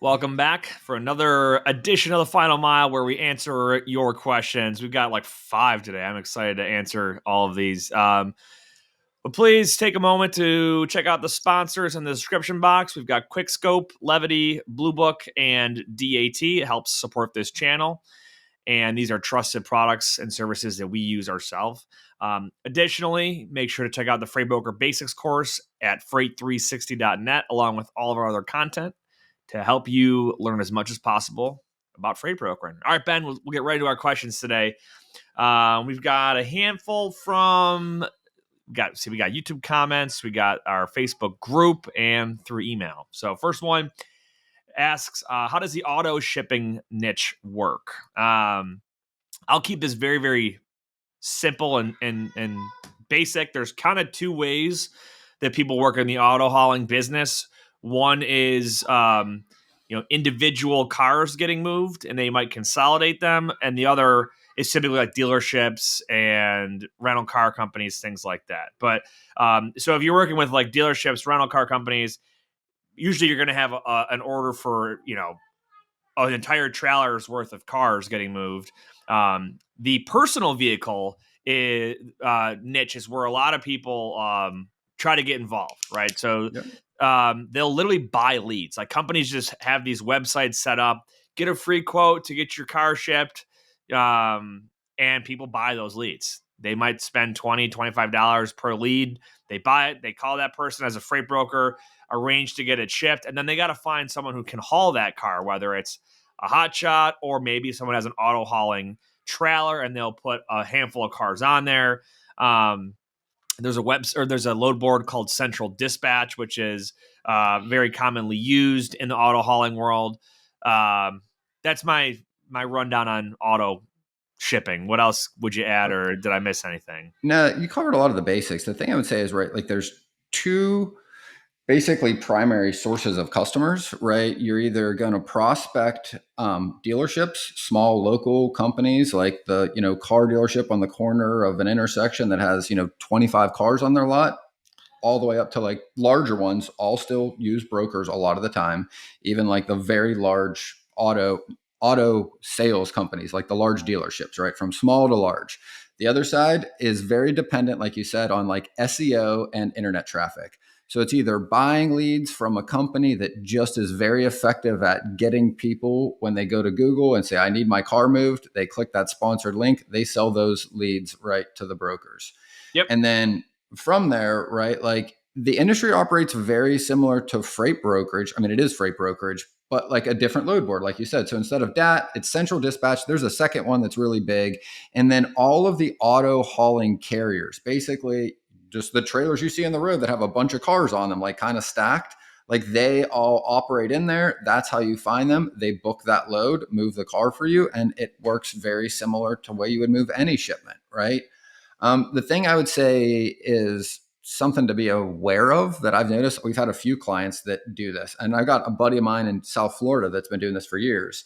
Welcome back for another edition of the Final Mile where we answer your questions. We've got like 5 today. I'm excited to answer all of these. But please take a moment to check out the sponsors in the description box. We've got Quickscope, Levity, Blue Book, and DAT. It helps support this channel. And these are trusted products and services that we use ourselves. Additionally, make sure to check out the Freight Broker Basics course at freight360.net along with all of our other content to help you learn as much as possible about freight brokering. All right, Ben, we'll get ready to our questions today. We've got a handful from we got YouTube comments, we got our Facebook group, and through email. So first one asks, how does the auto shipping niche work? I'll keep this very, very simple and basic. There's kind of 2 ways that people work in the auto hauling business. One is, individual cars getting moved and they might consolidate them. And the other is typically like dealerships and rental car companies, things like that. But so if you're working with like dealerships, rental car companies, usually you're going to have an order for, an entire trailer's worth of cars getting moved. The personal vehicle niche is where a lot of people try to get involved, right? So they'll literally buy leads. Like companies just have these websites set up, get a free quote to get your car shipped, and people buy those leads. They might spend $20, $25 per lead. They buy it. They call that person as a freight broker, arrange to get it shipped, and then they got to find someone who can haul that car, whether it's a hot shot or maybe someone has an auto hauling trailer, and they'll put a handful of cars on there. There's a load board called Central Dispatch, which is very commonly used in the auto hauling world. That's my rundown on auto shipping. What else would you add, or did I miss anything? No, you covered a lot of the basics. The thing I would say is, right, like there's 2 basically primary sources of customers, right? You're either going to prospect dealerships, small local companies like the, car dealership on the corner of an intersection that has, 25 cars on their lot, all the way up to like larger ones, all still use brokers a lot of the time. Even like the very large auto sales companies, like the large dealerships, right? From small to large. The other side is very dependent, like you said, on like SEO and internet traffic. So it's either buying leads from a company that just is very effective at getting people when they go to Google and say, I need my car moved. They click that sponsored link. They sell those leads right to the brokers. Yep. And then from there, right, like the industry operates very similar to freight brokerage. I mean, it is freight brokerage, but like a different load board, like you said. So instead of DAT, it's Central Dispatch. There's a second one that's really big. And then all of the auto hauling carriers, basically just the trailers you see in the road that have a bunch of cars on them, like kind of stacked, like they all operate in there. That's how you find them. They book that load, move the car for you. And it works very similar to the way you would move any shipment, right? The thing I would say is something to be aware of that I've noticed. We've had a few clients that do this, and I got a buddy of mine in South Florida that's been doing this for years.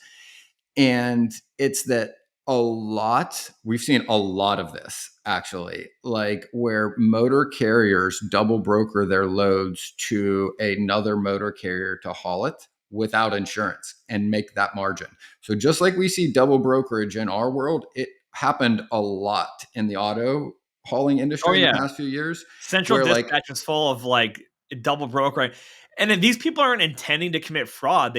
And it's that we've seen a lot of this actually, like where motor carriers double broker their loads to another motor carrier to haul it without insurance and make that margin. So just like we see double brokerage in our world, it happened a lot in the auto hauling industry in the past few years. Central Dispatch is full of like double brokering. And then these people aren't intending to commit fraud.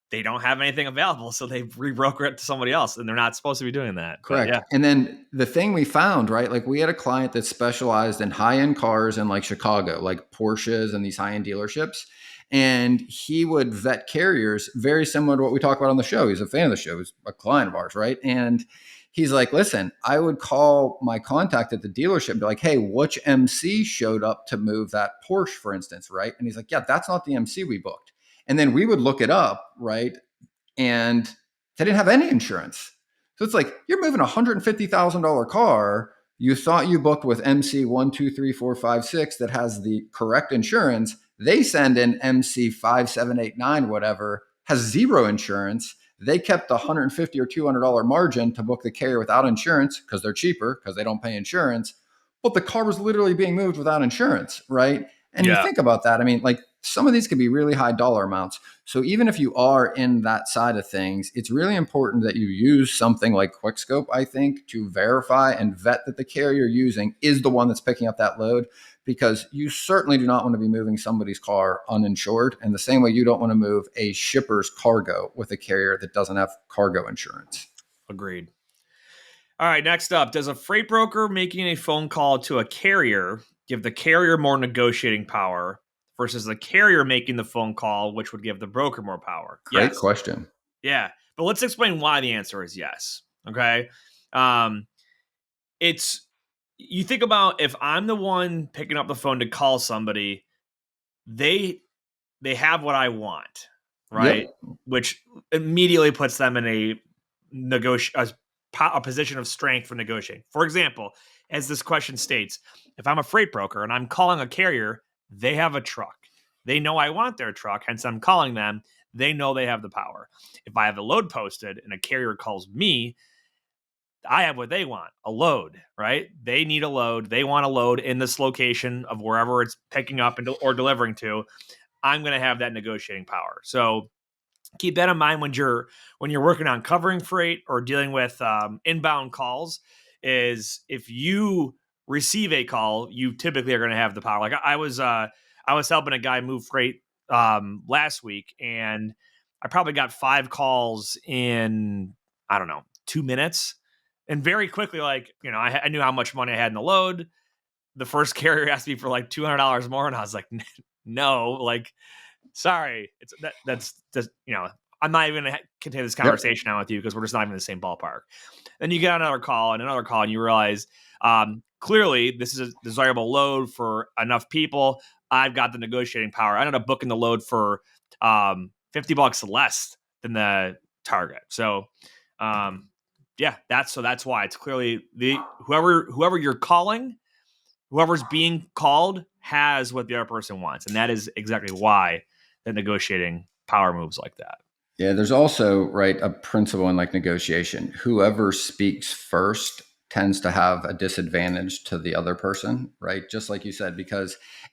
They don't have anything available, so they rebroker it to somebody else, and they're not supposed to be doing that. Correct. Yeah. And then the thing we found, right, like we had a client that specialized in high-end cars in like Chicago, like Porsches and these high-end dealerships. And he would vet carriers very similar to what we talk about on the show. He's a fan of the show. He's a client of ours, right? And he's like, listen, I would call my contact at the dealership and be like, hey, which MC showed up to move that Porsche, for instance, right? And he's like, yeah, that's not the MC we booked. And then we would look it up, right? And they didn't have any insurance. So it's like, you're moving a $150,000 car. You thought you booked with MC 1, 2, 3, 4, 5, 6 that has the correct insurance. They send in MC 5, 7, 8, 9, whatever, has zero insurance. They kept the $150 or $200 margin to book the carrier without insurance because they're cheaper because they don't pay insurance. But the car was literally being moved without insurance, right? And you think about that. I mean, like some of these could be really high dollar amounts. So even if you are in that side of things, it's really important that you use something like QuickScope, I think, to verify and vet that the carrier you're using is the one that's picking up that load, because you certainly do not want to be moving somebody's car uninsured. And the same way you don't want to move a shipper's cargo with a carrier that doesn't have cargo insurance. Agreed. All right, next up, does a freight broker making a phone call to a carrier give the carrier more negotiating power versus the carrier making the phone call, which would give the broker more power? Great Yes. question. Yeah, but let's explain why the answer is yes. Okay. It's, you think about, if I'm the one picking up the phone to call somebody, they have what I want, right? Yep. Which immediately puts them in a position of strength for negotiating. For example, as this question states, if I'm a freight broker and I'm calling a carrier, they have a truck. They know I want their truck, hence I'm calling them. They know they have the power. If I have a load posted and a carrier calls me, I have what they want, a load, right? They need a load. They want a load in this location of wherever it's picking up or delivering to. I'm going to have that negotiating power. So keep that in mind when you're working on covering freight or dealing with inbound calls. Is if you receive a call, you typically are going to have the power. Like I was helping a guy move freight last week, and I probably got 5 calls in, I don't know, 2 minutes, and very quickly, like, I knew how much money I had in the load. The first carrier asked me for like $200 more, and I was like, no, like, sorry, that's just, I'm not even going to continue this conversation now with you because we're just not even in the same ballpark. Then you get another call, and you realize clearly this is a desirable load for enough people. I've got the negotiating power. I ended up booking the load for $50 less than the target. So that's why it's clearly whoever you're calling, whoever's being called has what the other person wants, and that is exactly why that negotiating power moves like that. Yeah, there's also, right, a principle in like negotiation. Whoever speaks first tends to have a disadvantage to the other person, right? Just like you said,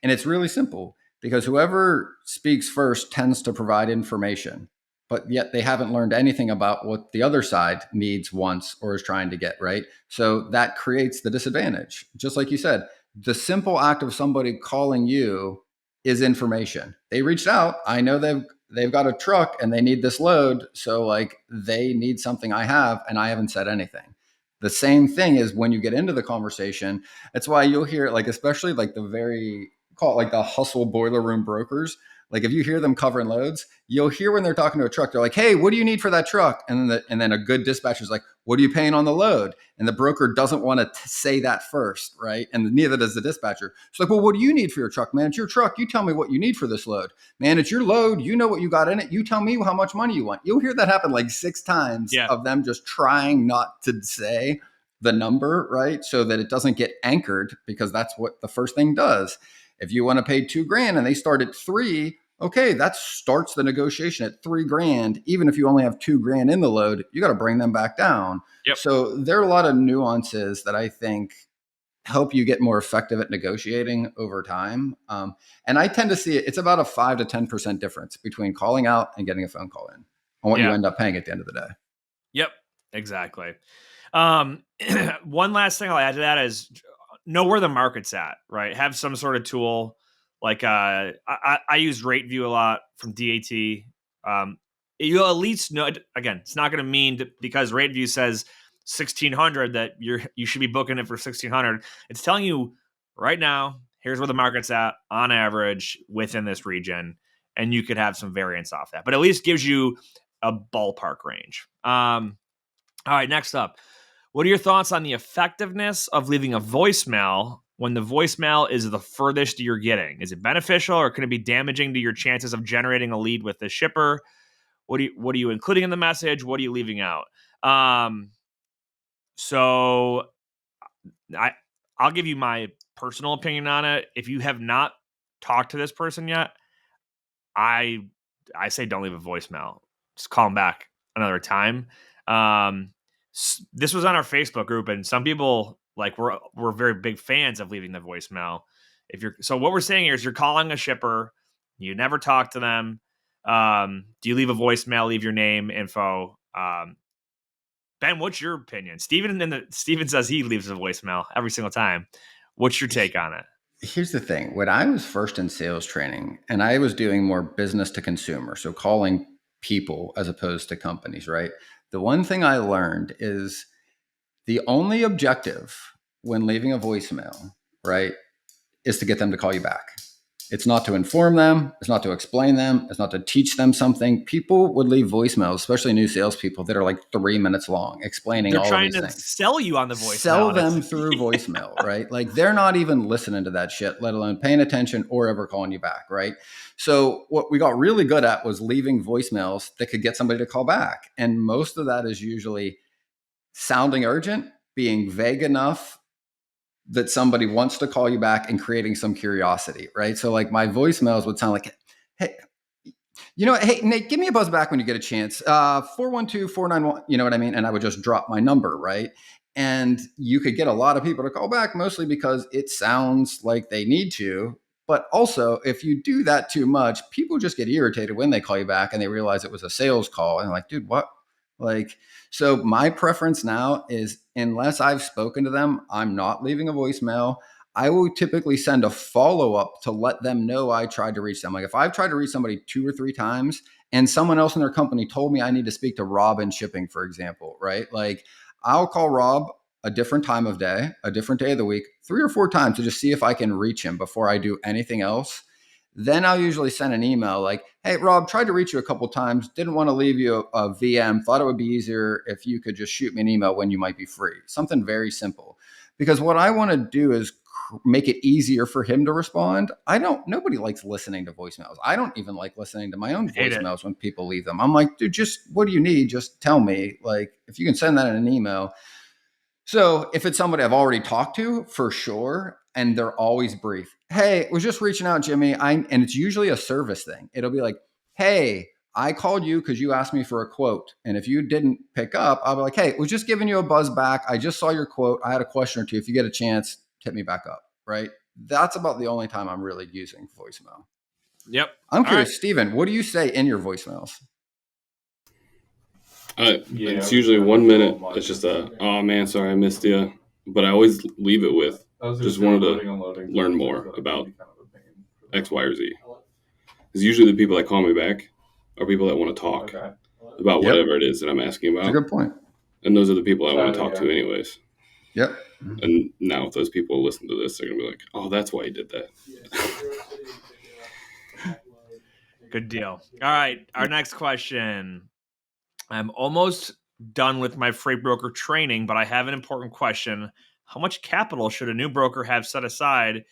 and it's really simple, because whoever speaks first tends to provide information, but yet they haven't learned anything about what the other side needs, wants, or is trying to get, right? So that creates the disadvantage. Just like you said, the simple act of somebody calling you is information. They reached out. I know they've got a truck and they need this load. So like they need something I have, and I haven't said anything. The same thing is when you get into the conversation. That's why you'll hear, like, especially like call it like the hustle boiler room brokers. Like if you hear them covering loads, you'll hear when they're talking to a truck, they're like, "Hey, what do you need for that truck?" And then a good dispatcher's like, "What are you paying on the load?" And the broker doesn't want to say that first, right? And neither does the dispatcher. It's like, "Well, what do you need for your truck, man? It's your truck. You tell me what you need for this load, man. It's your load. You know what you got in it. You tell me how much money you want." You'll hear that happen like 6 times of them just trying not to say the number, right? So that it doesn't get anchored, because that's what the first thing does. If you want to pay $2,000 and they start at 3, okay, that starts the negotiation at $3,000. Even if you only have $2,000 in the load, you got to bring them back down. Yep. So there are a lot of nuances that I think help you get more effective at negotiating over time. And I tend to see it's about a 5 to 10% difference between calling out and getting a phone call in on what you end up paying at the end of the day. Yep, exactly. One last thing I'll add to that is know where the market's at, right? Have some sort of tool. Like I use RateView a lot from DAT. You'll at least know. Again, it's not going to mean because RateView says 1,600 that you should be booking it for 1,600. It's telling you right now, here's where the market's at on average within this region, and you could have some variance off that, but at least gives you a ballpark range. All right, next up. What are your thoughts on the effectiveness of leaving a voicemail when the voicemail is the furthest you're getting? Is it beneficial, or can it be damaging to your chances of generating a lead with the shipper? What are you including in the message? What are you leaving out? So I'll give you my personal opinion on it. If you have not talked to this person yet, I say don't leave a voicemail. Just call them back another time. This was on our Facebook group, and some people we're very big fans of leaving the voicemail. So what we're saying here is you're calling a shipper, you never talk to them. Do you leave a voicemail, leave your name, info? Ben, what's your opinion? Steven says he leaves a voicemail every single time. What's your take on it? Here's the thing. When I was first in sales training and I was doing more business to consumer, so calling people as opposed to companies, right? The one thing I learned is the only objective when leaving a voicemail, right, is to get them to call you back. It's not to inform them. It's not to explain them. It's not to teach them something. People would leave voicemails, especially new salespeople, that are like 3 minutes long, explaining They're all of trying these to things. sell you on the voicemail. Sell them through voicemail, right? Like they're not even listening to that shit, let alone paying attention or ever calling you back, right? So what we got really good at was leaving voicemails that could get somebody to call back. And most of that is usually sounding urgent, being vague enough that somebody wants to call you back, and creating some curiosity, right? So like my voicemails would sound like, hey, hey, Nate, give me a buzz back when you get a chance. 412-491, you know what I mean? And I would just drop my number, right? And you could get a lot of people to call back, mostly because it sounds like they need to. But also, if you do that too much, people just get irritated when they call you back and they realize it was a sales call. And like, dude, what? Like, so my preference now is, unless I've spoken to them, I'm not leaving a voicemail. I will typically send a follow-up to let them know I tried to reach them. Like if I've tried to reach somebody 2 or 3 times and someone else in their company told me I need to speak to Rob in shipping, for example, right? Like I'll call Rob a different time of day, a different day of the week, 3 or 4 times to just see if I can reach him before I do anything else. Then I'll usually send an email like, hey, Rob, tried to reach you a couple times. Didn't want to leave you a VM. Thought it would be easier if you could just shoot me an email when you might be free. Something very simple. Because what I want to do is make it easier for him to respond. Nobody likes listening to voicemails. I don't even like listening to my own voicemails when people leave them. I'm like, dude, just what do you need? Just tell me. Like, if you can send that in an email. So if it's somebody I've already talked to, for sure, and they're always brief. Hey, was just reaching out, Jimmy. And it's usually a service thing. It'll be like, hey, I called you because you asked me for a quote. And if you didn't pick up, I'll be like, hey, was just giving you a buzz back. I just saw your quote. I had a question or two. If you get a chance, hit me back up, right? That's about the only time I'm really using voicemail. Yep. I'm curious, right. Steven, what do you say in your voicemails? It's usually 1 minute. It's just oh man, sorry I missed you. But I always leave it with, just wanted to learn more about X, Y, or Z. Because usually the people that call me back are people that want to talk about whatever it is that I'm asking about. That's a good point. And those are the people I want to talk to anyways. Yep. And now if those people listen to this, they're going to be like, oh, that's why he did that. Good deal. All right. Our next question. I'm almost done with my freight broker training, but I have an important question. How much capital should a new broker have set aside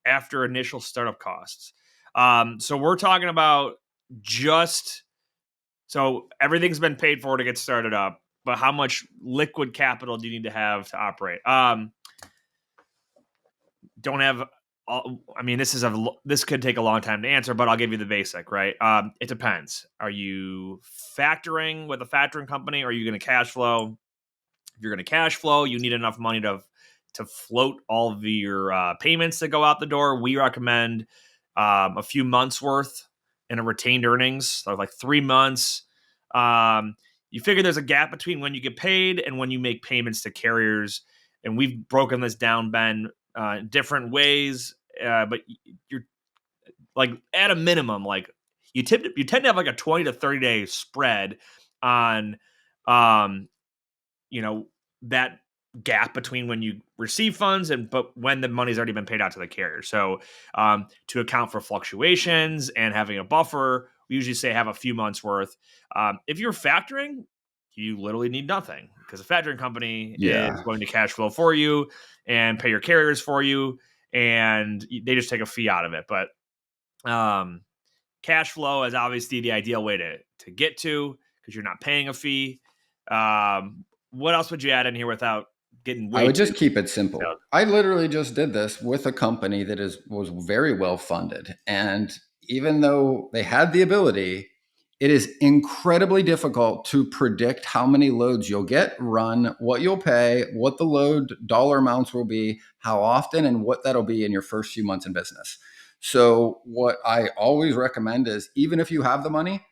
after initial startup costs? So we're talking about so everything's been paid for to get started up, but how much liquid capital do you need to have to operate? Don't have. This could take a long time to answer, but I'll give you the basic, right? It depends. Are you factoring with a factoring company, or are you going to cash flow? If you're going to cash flow, you need enough money to float all of your payments that go out the door. We recommend a few months worth in a retained earnings, so like 3 months. You figure there's a gap between when you get paid and when you make payments to carriers, and we've broken this down, Ben, different ways, but you're like at a minimum, like you tend to have like a 20 to 30 day spread on, that gap between when you receive funds but when the money's already been paid out to the carrier. So to account for fluctuations and having a buffer, we usually say have a few months worth. If you're factoring, you literally need nothing, because a factoring company is going to cash flow for you and pay your carriers for you, and they just take a fee out of it. But cash flow is obviously the ideal way to get to, because you're not paying a fee. What else would you add in here without getting I would just keep it simple. I literally just did this with a company that was very well funded. And even though they had the ability, it is incredibly difficult to predict how many loads you'll get run, what you'll pay, what the load dollar amounts will be, how often, and what that'll be in your first few months in business. So what I always recommend is, even if you have the money,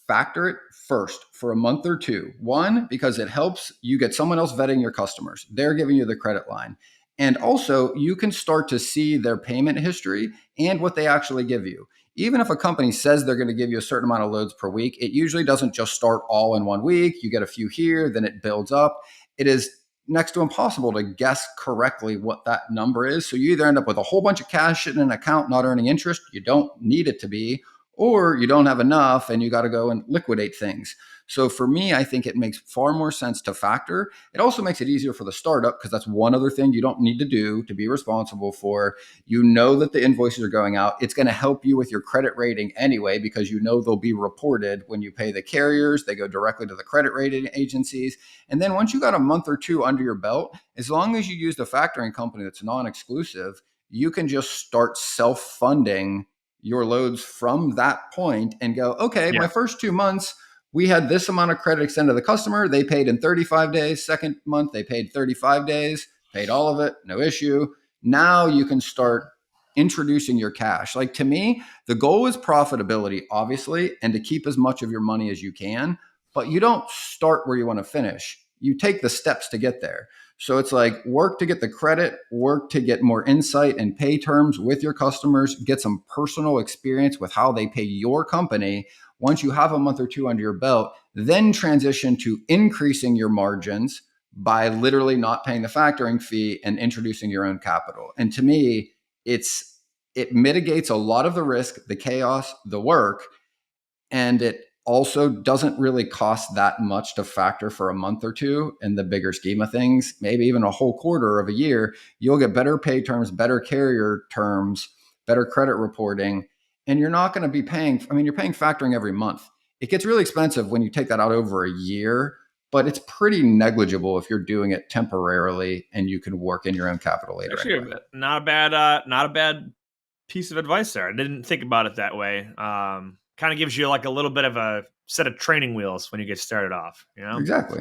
factor it first for a month or two. One, because it helps you get someone else vetting your customers. They're giving you the credit line. And also, you can start to see their payment history and what they actually give you. Even if a company says they're going to give you a certain amount of loads per week, it usually doesn't just start all in 1 week. You get a few here, then it builds up. It is next to impossible to guess correctly what that number is. So you either end up with a whole bunch of cash in an account not earning interest, you don't need it to be, or you don't have enough and you got to go and liquidate things. So for me, I think it makes far more sense to factor. It also makes it easier for the startup, because that's one other thing you don't need to do to be responsible for. You know that the invoices are going out. It's going to help you with your credit rating anyway, because you know they'll be reported when you pay the carriers. They go directly to the credit rating agencies. And then once you got a month or two under your belt, as long as you use the factoring company that's non-exclusive, you can just start self-funding your loads from that point and go, okay, my first 2 months, we had this amount of credit extended to the customer. They paid in 35 days. Second month, they paid 35 days, paid all of it, no issue. Now you can start introducing your cash. Like, to me, the goal is profitability, obviously, and to keep as much of your money as you can, but you don't start where you want to finish. You take the steps to get there. So it's like, work to get the credit, work to get more insight and pay terms with your customers, get some personal experience with how they pay your company. Once you have a month or two under your belt, then transition to increasing your margins by literally not paying the factoring fee and introducing your own capital. And to me, it mitigates a lot of the risk, the chaos, the work, and it also doesn't really cost that much to factor for a month or two in the bigger scheme of things. Maybe even a whole quarter of a year, you'll get better pay terms, better carrier terms, better credit reporting, and you're not going to be paying. I mean, you're paying factoring every month. It gets really expensive when you take that out over a year, but it's pretty negligible if you're doing it temporarily and you can work in your own capital later. Actually, anyway. not a bad piece of advice there. I didn't think about it that way. Kind of gives you like a little bit of a set of training wheels when you get started off, you know? Exactly.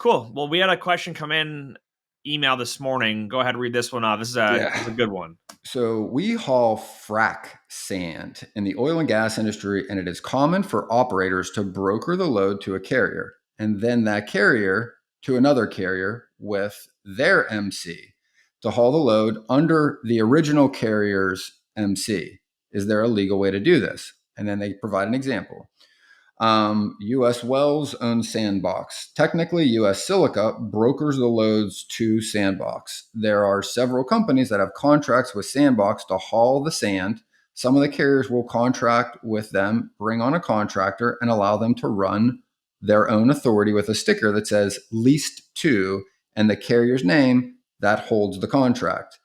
Cool. Well, we had a question come in email this morning. Go ahead and read this one off. This is a good one. So we haul frac sand in the oil and gas industry, and it is common for operators to broker the load to a carrier, and then that carrier to another carrier with their MC to haul the load under the original carrier's MC. Is there a legal way to do this? And then they provide an example. US Wells owns Sandbox. Technically, US Silica brokers the loads to Sandbox. There are several companies that have contracts with Sandbox to haul the sand. Some of the carriers will contract with them, bring on a contractor, and allow them to run their own authority with a sticker that says leased to and the carrier's name that holds the contract.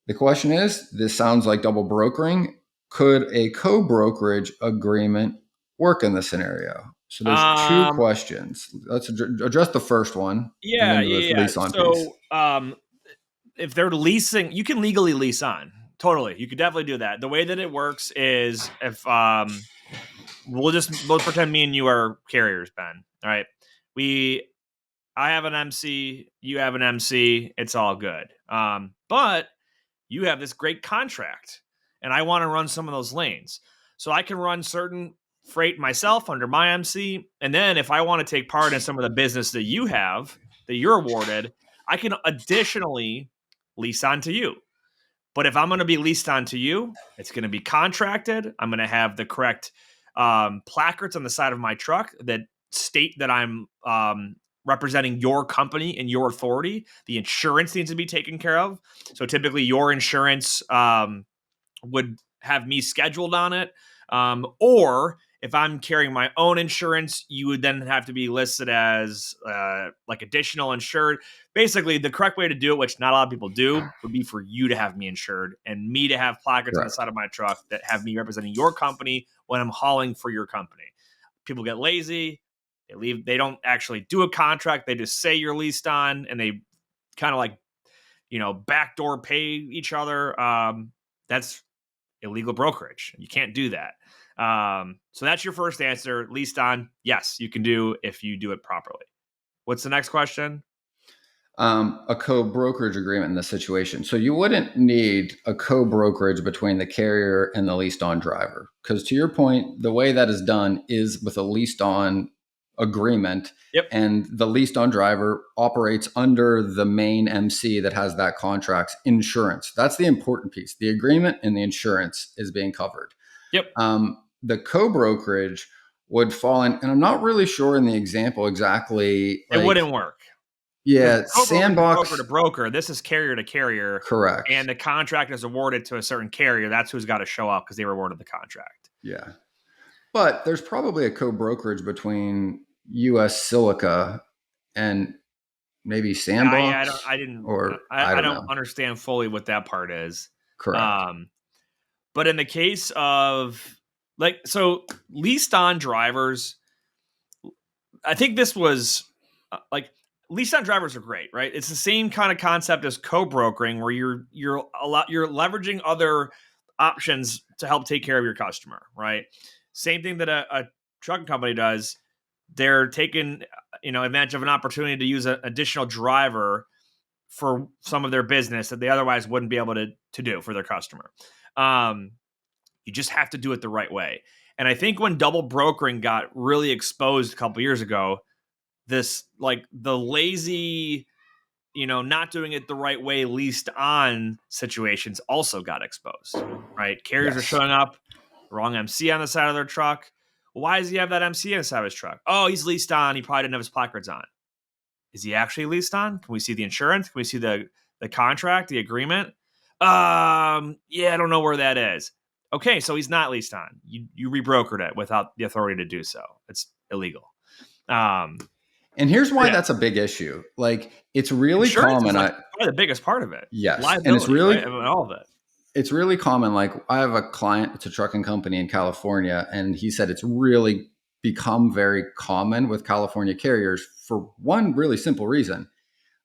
The question is, this sounds like double brokering. Could a co-brokerage agreement work in this scenario? So there's two questions. Let's address the first one. Yeah. Lease-On so piece. If they're leasing, you can legally lease on. Totally. You could definitely do that. The way that it works is if we'll pretend me and you are carriers, Ben. All right. I have an MC, you have an MC, it's all good. But you have this great contract and I want to run some of those lanes. So I can run certain freight myself under my MC. And then if I want to take part in some of the business that you have, that you're awarded, I can additionally lease on to you. But if I'm going to be leased on to you, it's going to be contracted. I'm going to have the correct placards on the side of my truck that state that I'm representing your company and your authority. The insurance needs to be taken care of. So typically your insurance would have me scheduled on it. Or if I'm carrying my own insurance, you would then have to be listed as like additional insured. Basically, the correct way to do it, which not a lot of people do, would be for you to have me insured and me to have placards on the side of my truck that have me representing your company when I'm hauling for your company. People get lazy. They leave. They don't actually do a contract. They just say you're leased on, and they kind of like, backdoor pay each other. That's illegal brokerage. You can't do that. So that's your first answer. Leased-On, yes, you can do if you do it properly. What's the next question? A co-brokerage agreement in this situation. So you wouldn't need a co-brokerage between the carrier and the leased-on driver. Because to your point, the way that is done is with a leased-on agreement. Yep. And the leased-on driver operates under the main MC that has that contract's insurance. That's the important piece. The agreement and the insurance is being covered. Yep. The co-brokerage would fall in, and I'm not really sure in the example exactly. It wouldn't work. Yeah, sandbox. Broker to broker. This is carrier to carrier. Correct. And the contract is awarded to a certain carrier. That's who's got to show up because they were awarded the contract. Yeah. But there's probably a co-brokerage between US Silica and maybe Sandbox. I don't understand fully what that part is. Correct. But in the case of leased-on drivers, I think this was leased-on drivers are great, right? It's the same kind of concept as co-brokering, where you're leveraging other options to help take care of your customer, right? Same thing that a trucking company does. They're taking advantage of an opportunity to use an additional driver for some of their business that they otherwise wouldn't be able to do for their customer. You just have to do it the right way. And I think when double brokering got really exposed a couple years ago, this the lazy, not doing it the right way, leased-on situations also got exposed, right? Carriers are showing up, wrong MC on the side of their truck. Why does he have that MC on the side of his truck? Oh, he's leased-on. He probably didn't have his placards on. Is he actually leased-on? Can we see the insurance? Can we see the contract, the agreement? Yeah, I don't know where that is. Okay, so he's not leased-on. You rebrokered it without the authority to do so. It's illegal. And here's why that's a big issue. It's really common. Probably the biggest part of it. Yes. Liability, and it's really right? I mean, all of it. It's really common. I have a client, it's a trucking company in California, and he said it's really become very common with California carriers for one really simple reason.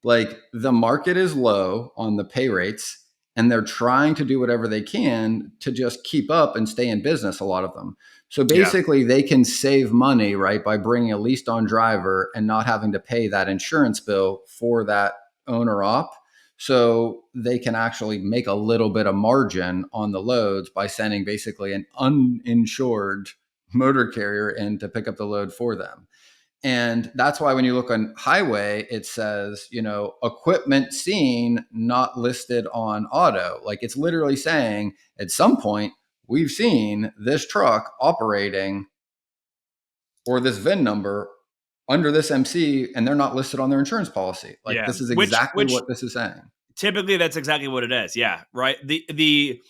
The market is low on the pay rates, and they're trying to do whatever they can to just keep up and stay in business, a lot of them. So basically they can save money, right, by bringing a leased-on driver and not having to pay that insurance bill for that owner op. So they can actually make a little bit of margin on the loads by sending basically an uninsured motor carrier in to pick up the load for them. And that's why when you look on highway, it says, equipment seen, not listed on auto. It's literally saying at some point we've seen this truck operating or this VIN number under this MC, and they're not listed on their insurance policy. This is exactly what this is saying. Typically, that's exactly what it is. Yeah, right. The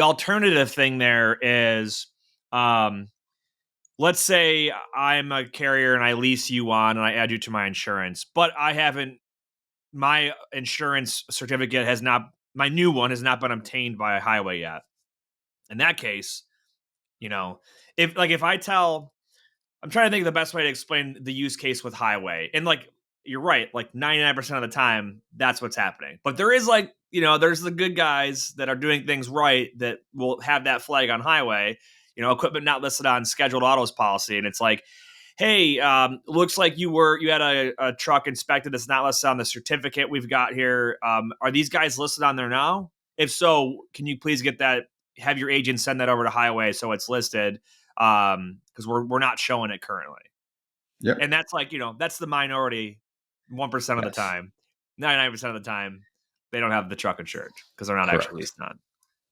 alternative thing there is, let's say I'm a carrier and I lease you on and I add you to my insurance, but my insurance certificate my new one has not been obtained by a highway yet. In that case, if I tell, I'm trying to think of the best way to explain the use case with highway. And you're right, 99% of the time, that's what's happening. But there is there's the good guys that are doing things right that will have that flag on highway, equipment not listed on scheduled autos policy. And it's hey, looks like you had a truck inspected that's not listed on the certificate we've got here. Are these guys listed on there now? If so, can you please have your agent send that over to highway so it's listed? Because we're not showing it currently. Yep. And that's that's the minority 1% of the time. 99% of the time, they don't have the truck insured because they're not actually leased on,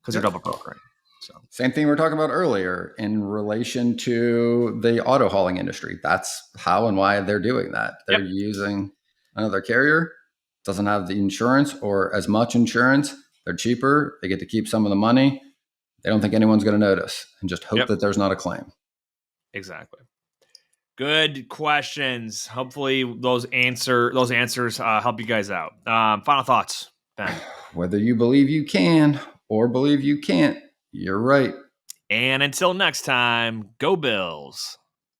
because they're double brokering. So same thing we were talking about earlier in relation to the auto hauling industry. That's how and why they're doing that. They're using another carrier, doesn't have the insurance or as much insurance. They're cheaper. They get to keep some of the money. They don't think anyone's going to notice and just hope that there's not a claim. Exactly. Good questions. Hopefully those answers help you guys out. Final thoughts, Ben. Whether you believe you can or believe you can't, you're right. And until next time, go Bills.